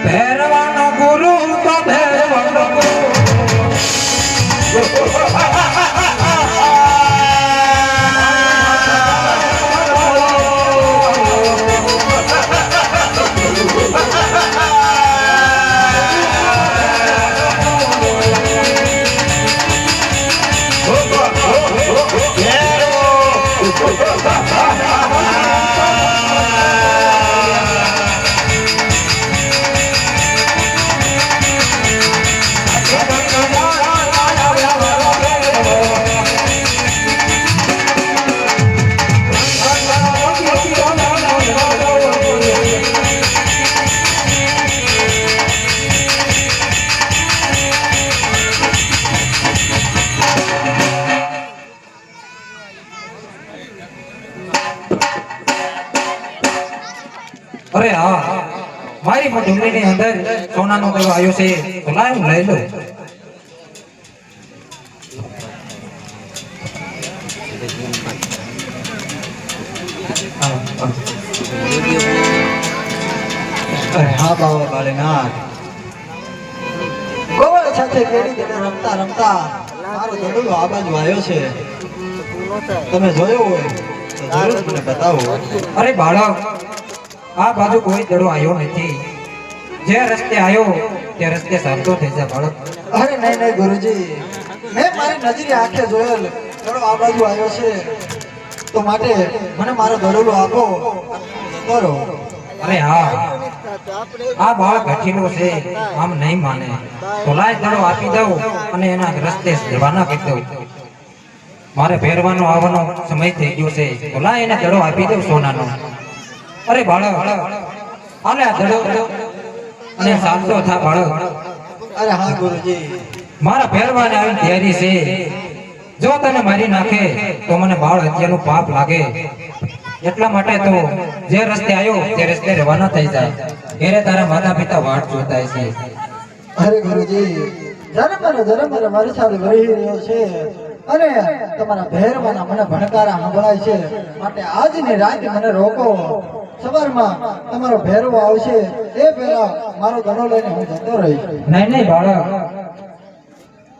ભેરવાનો ગુરુ તો ભેરવાનો ગુરુ अरे हाँ मारी मधुमरी ने अंदर सोना नो दड़ो आयो से तो लाए हूं ले लो अरे हाँ बाबा बालेनाथ गोवळ સાથે કેડી તેને રમતા રમતા મારો દડુલો આ બાજુ આવ્યો છે તમે જોયો હોય તો જરૂર મને બતાવો अरे बाळक आ बाजू कोई दड़ो आयो नहीं जे रस्ते आयो ते रस्ते सारतो થઈ જા બાળક અરે નહીં નહીં ગુરુજી મેં મારી નજરે આંખે જોયેલ દડો આ બાજુ આવ્યો છે તો માટે મને મારો દડુલો આપો જતો રહો अरे हाँ आ बाळ घटीलो છે આમ નહીં માને તો લાય દડો આપી દઉં અને એના રસ્તે જવાના કરી દઉં મારે ફેરવાનો આવવાનો સમય થઈ ગયો છે તો લાય એને દડો આપી દઉં સોનાનો अरे बाळक आले आ दड़ो અને શાંતો થા બાળક અરે હા ગુરુજી મારા ફેરવાને આવી તૈયારી છે જો તને મારી નાખે તો મને બાળ હત્યાનું પાપ લાગે એટલા માટે તો જે રસ્તે આવ્યો તે રસ્તે રવાના થઈ જાય ઘરે તારા માતા પિતા વાટ જોતા છે અરે ગુરુજી જન્મ મારી સાથે રહી રહ્યો છે અને તમારા ભેરવાના મને ભણકારા સંભળાય છે માટે આજની રાત મને રોકો સવારમાં તમારો ભેરવો આવશે એ પહેલા મારો દડો લઈને હું જતો રહીશ નહીં નહીં બાળક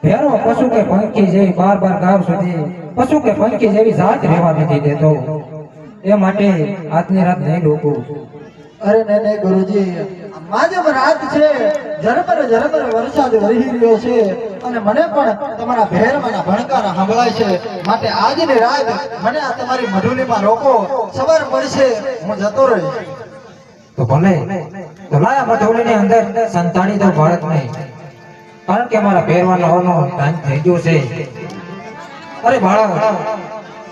ભેરો પશુ કે પંખી જેવી બાર ગામ સુધી પશુ કે પંખી જેવી જાત રહેવા નથી દેતો એ માટે આજની રાત નહીં રોકું અરે નહીં ગુરુજી માજબ રાત છે ઝરમર વરસાદ વરસી રહ્યો છે અને મને પણ તમારા ભેરવાના ભણકારા સંભળાય છે માટે આજની રાત મને આ તમારી મઢુલીમાં રોકો સવાર પડશે હું જતો રહીશ તો ભલે તો લાયા મધોલીની અંદર સંતાડી દો બાળકને કારણ કે મારા પહેરવાનો ટાઈમ થઈ ગયો છે અરે બાળક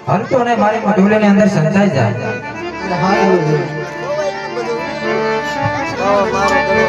હલતો ને મારી મધોલીની અંદર સંતાઈ જાય હા ગુરુજી તમે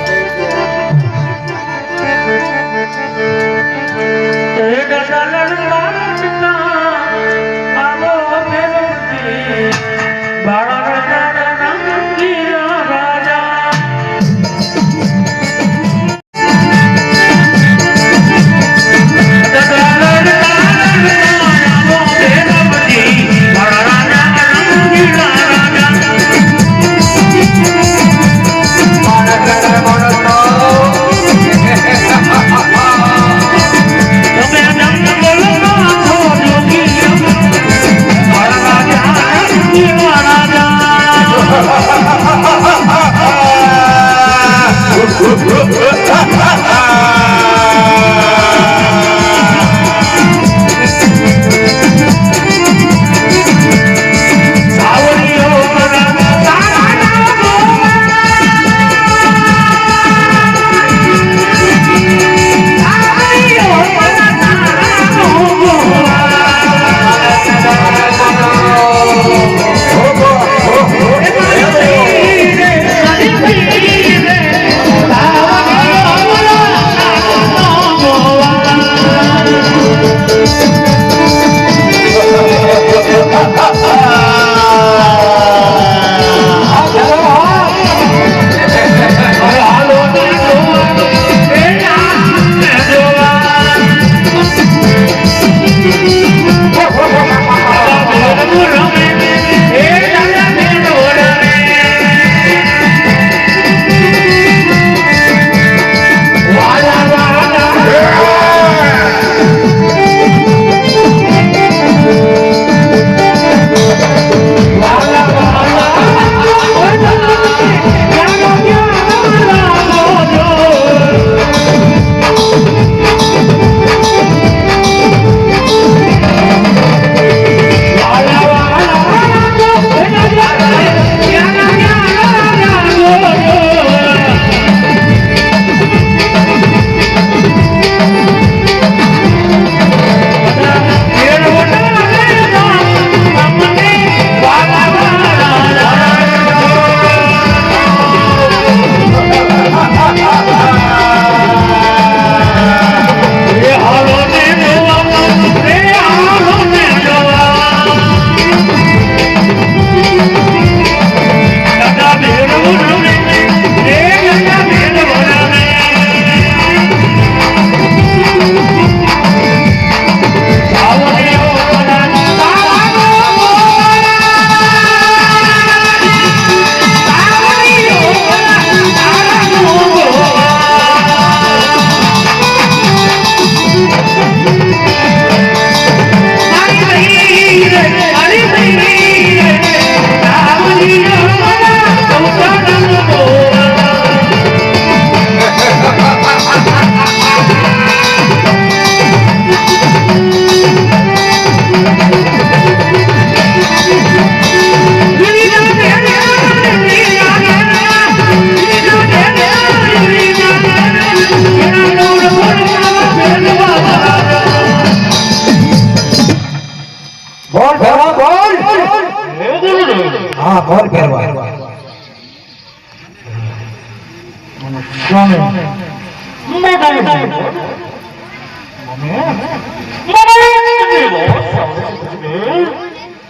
હા બોલ ફેરવા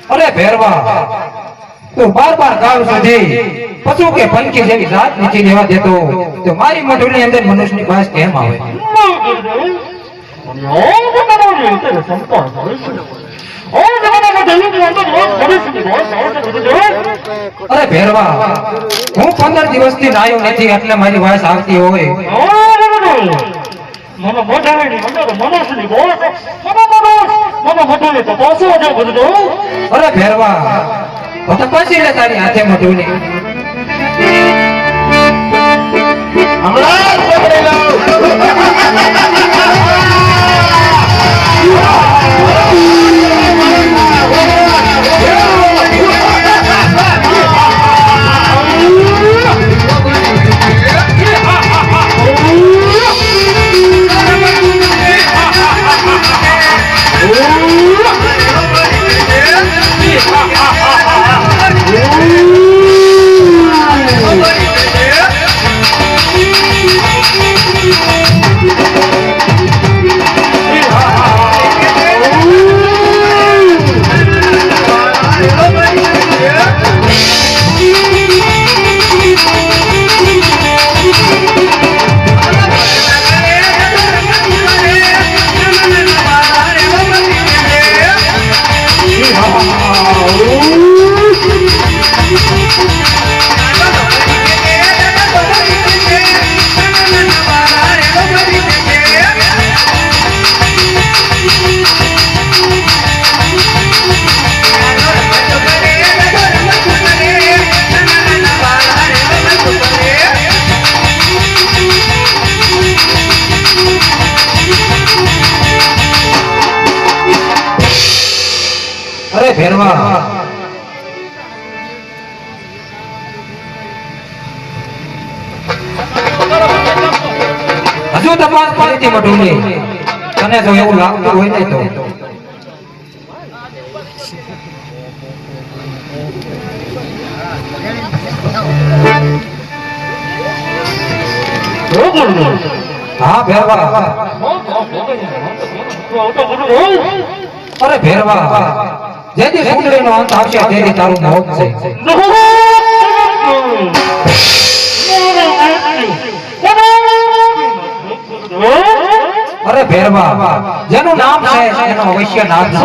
અરે ફેરવા તું બાર ગાવ સુધી પશુ કે પંખી જેવી જાત નથી રહેવા દેતો તો મારી મોઢુની અંદર મનુષ્યની ભાષ કેમ આવે અરે ભેરવા હું 15 દિવસથી નાયો નથી એટલે મારી વાસ આવતી હોય અરે ભેરવા તો તપાસી લે તારી હાથે મોઢુની હમણાં જ પકડી લઉં. અરે ભેરવા હજુ તપાસ ફરીથી મોઢુની તને જો એવું લાગતું હોય ને તો હા ભેરવા અરે ભેરવા જેથી સુંદરીનો અંત આવશે તેથી તારું મોત છે અરે ભેરવા જેનું નામ છે એનો અવશ્ય નામ છે